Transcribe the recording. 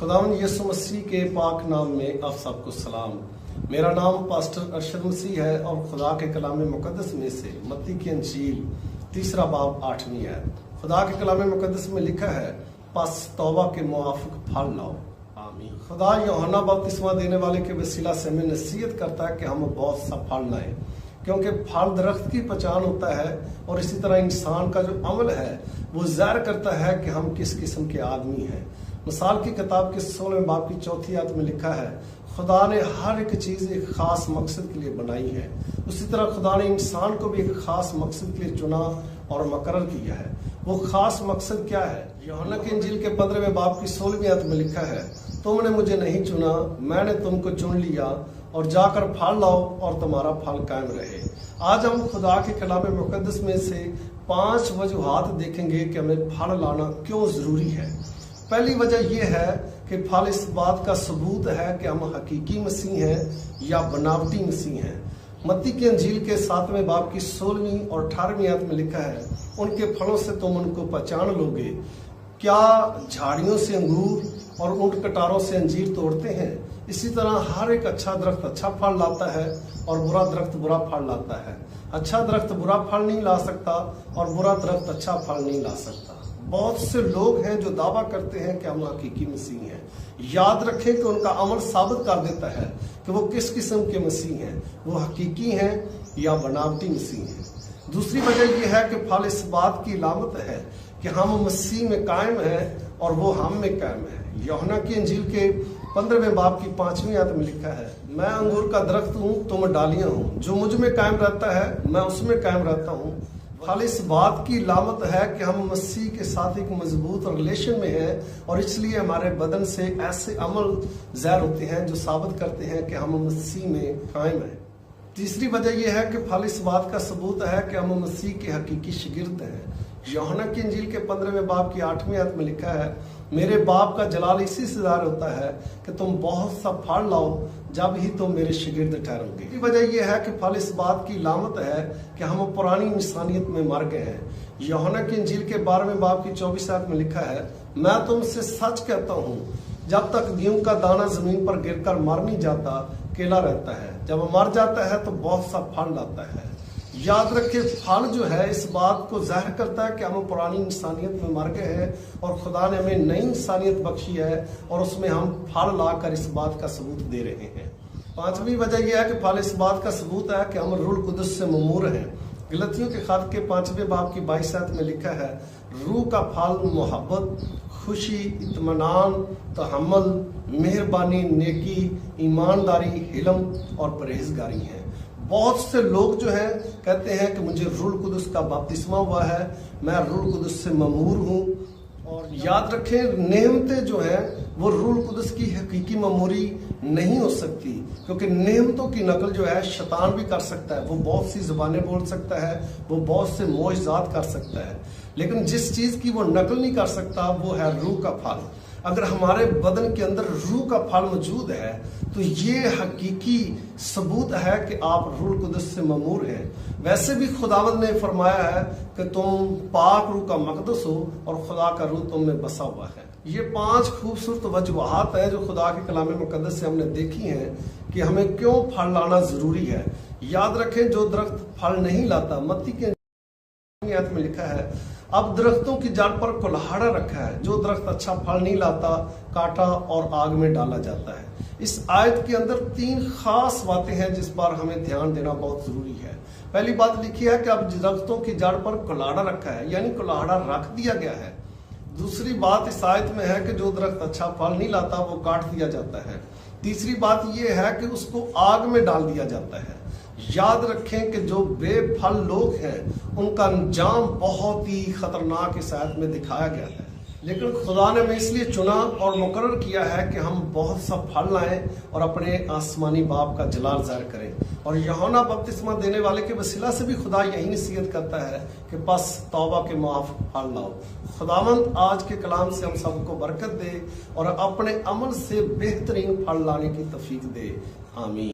खुदावंद यीशु मसीह के पाक नाम में आप सबको सलाम। मेरा नाम पास्टर अरशद मसीह है और खुदा के कलाम मुकद्दस में से मत्ती की अंजील 3 बाब 8वीं आयत। खुदा के कलाम मुकद्दस में लिखा है, बस तौबा के मुआफिक फल लाओ। आमीन। खुदा यूहन्ना बपतिस्मा देने वाले के वसीला से हमें नसीहत करता है कि हम बहुत सा फल लाएं, क्योंकि फल दरख्त की पहचान होता है और इसी तरह इंसान का जो अमल है वो ज़ाहिर करता है कि हम किस किस्म के आदमी हैं। मिसाल की किताब के 16वें बाब की 4थी आयत में लिखा है, खुदा ने हर एक चीज़ एक ख़ास मकसद के लिए बनाई है। उसी तरह खुदा ने इंसान को भी एक ख़ास मकसद के लिए चुना और मुकर्रर किया है। वो ख़ास मकसद क्या है? यूहन्ना की इंजील के 15वें बाब की 16वीं आयत में लिखा है, तुमने मुझे नहीं चुना, मैंने तुमको चुन लिया और जाकर फल लाओ और तुम्हारा फल कायम रहे। आज हम खुदा के कलाम मुकद्दस में से 5 वजूहात देखेंगे कि हमें फल लाना क्यों ज़रूरी है। पहली वजह यह है कि फल इस बात का सबूत है कि हम हकीकी मसीह हैं या बनावटी मसीह हैं। मत्ती की अंजील के 7वें बाब की 16वीं और 18वीं आयत में लिखा है, उनके फलों से तुम उनको पहचान लोगे। क्या झाड़ियों से अंगूर और ऊंट कटारों से अंजीर तोड़ते हैं? इसी तरह हर एक अच्छा दरख्त अच्छा फल लाता है और बुरा दरख्त बुरा फल लाता है। अच्छा दरख्त बुरा फल नहीं ला सकता और बुरा दरख्त अच्छा फल नहीं ला सकता। बहुत से लोग हैं जो दावा करते हैं कि हम हकीकी मसीह हैं। याद रखें कि उनका अमल साबित कर देता है कि वो किस किस्म के मसीह हैं, वो हकीकी हैं या बनावटी मसीह हैं। दूसरी वजह यह है कि फल इस बात की अलामत है कि हम मसीह में कायम हैं और वो हम में कायम है। यूहन्ना की इंजील के 15वें बाब की 5वीं आयत में लिखा है, मैं अंगूर का दरख्त हूँ, तुम डालियां हूँ, जो मुझ में कायम रहता है मैं उसमें कायम रहता हूँ। फल इस बात की अलामत है कि हम मसीह के साथ एक मजबूत रिलेशन में हैं और इसलिए हमारे बदन से ऐसे अमल ज़ाहिर होते हैं जो साबित करते हैं कि हम मसीह में कायम हैं। तीसरी वजह यह है कि फल इस बात का सबूत है कि हम मसीह के हकीकी शागिर्द हैं। यूहन्ना की इंजील के 15वें बाब की 8वीं आयत में लिखा है, मेरे बाप का जलाल इसी से ज़ाहिर होता है कि तुम बहुत सा फल लाओ, जब ही तुम मेरे शागिर्द ठहरोगे। इसकी वजह यह है कि फल इस बात की अलामत है कि हम पुरानी इंसानियत में मर गए हैं। यूहन्ना की इंजील के 12वें बाब की 24 आयत में लिखा है, मैं तुमसे सच कहता हूँ, जब तक गेहूं का दाना जमीन पर गिरकर मर नहीं जाता केला रहता है, जब मर जाता है तो बहुत सा फल लाता है। याद रखें, फल जो है इस बात को जाहिर करता है कि हम पुरानी इंसानियत में मर गए हैं और खुदा ने हमें नई इंसानियत बख्शी है और उसमें हम फल लाकर इस बात का सबूत दे रहे हैं। 5वीं वजह यह है कि फल इस बात का सबूत है कि हम रूह कुदस से ममूर हैं। गलतियों के खत के 5वें बाब की 22 आयत में लिखा है, रूह का फल मोहब्बत, खुशी, इत्मीनान, तहम्मुल, मेहरबानी, नेकी, ईमानदारी, हिल्म और परहेजगारी है। बहुत से लोग जो हैं कहते हैं कि मुझे रूह कुदस का बपतिस्मा हुआ है, मैं रूह कुदस से ममूर हूँ। और याद रखें, नेमतें जो हैं वो रूह कुदस की हकीकी ममूरी नहीं हो सकती, क्योंकि नेमतों की नकल जो है शैतान भी कर सकता है। वो बहुत सी ज़बानें बोल सकता है, वो बहुत से मोइज़ात कर सकता है, लेकिन जिस चीज़ की वो नकल नहीं कर सकता वो है रूह का फल। अगर हमारे बदन के अंदर रूह का फल मौजूद है तो ये हकीकी सबूत है कि आप रूह कुदस से ममूर हैं। वैसे भी खुदावंद ने फरमाया है कि तुम पाक रूह का मकदस हो और खुदा का रूह तुम में बसा हुआ है। ये 5 खूबसूरत वजूहात है जो खुदा के कलाम मुकद्दस से हमने देखी हैं कि हमें क्यों फल लाना ज़रूरी है। याद रखें, जो दरख्त फल नहीं लाता, मत्ती के आयत में लिखा है, अब दरख्तों की जड़ पर कुल्हाड़ा रखा है, जो दरख्त अच्छा फल नहीं लाता काटा और आग में डाला जाता है। इस आयत के अंदर 3 खास बातें हैं जिस पर हमें ध्यान देना बहुत जरूरी है। पहली बात लिखी है कि अब दरख्तों की जड़ पर कुल्हाड़ा रखा है, यानी कुल्हाड़ा रख दिया गया है। दूसरी बात इस आयत में है कि जो दरख्त अच्छा फल नहीं लाता वो काट दिया जाता है। तीसरी बात यह है कि उसको आग में डाल दिया जाता है। याद रखें कि जो बेफल लोग हैं उनका अंजाम बहुत ही खतरनाक इस आयत में दिखाया गया है, लेकिन खुदा ने हमें इसलिए चुना और मुकर्रर किया है कि हम बहुत सा फल लाएं और अपने आसमानी बाप का जलाल ज़ाहिर करें। और यूहन्ना बपतिस्मा देने वाले के वसीला से भी खुदा यही नसीहत करता है कि बस तौबा के मुआफिक फल लाओ। खुदावंद आज के कलाम से हम सबको बरकत दे और अपने अमल से बेहतरीन फल लाने की तौफीक दे। आमीन।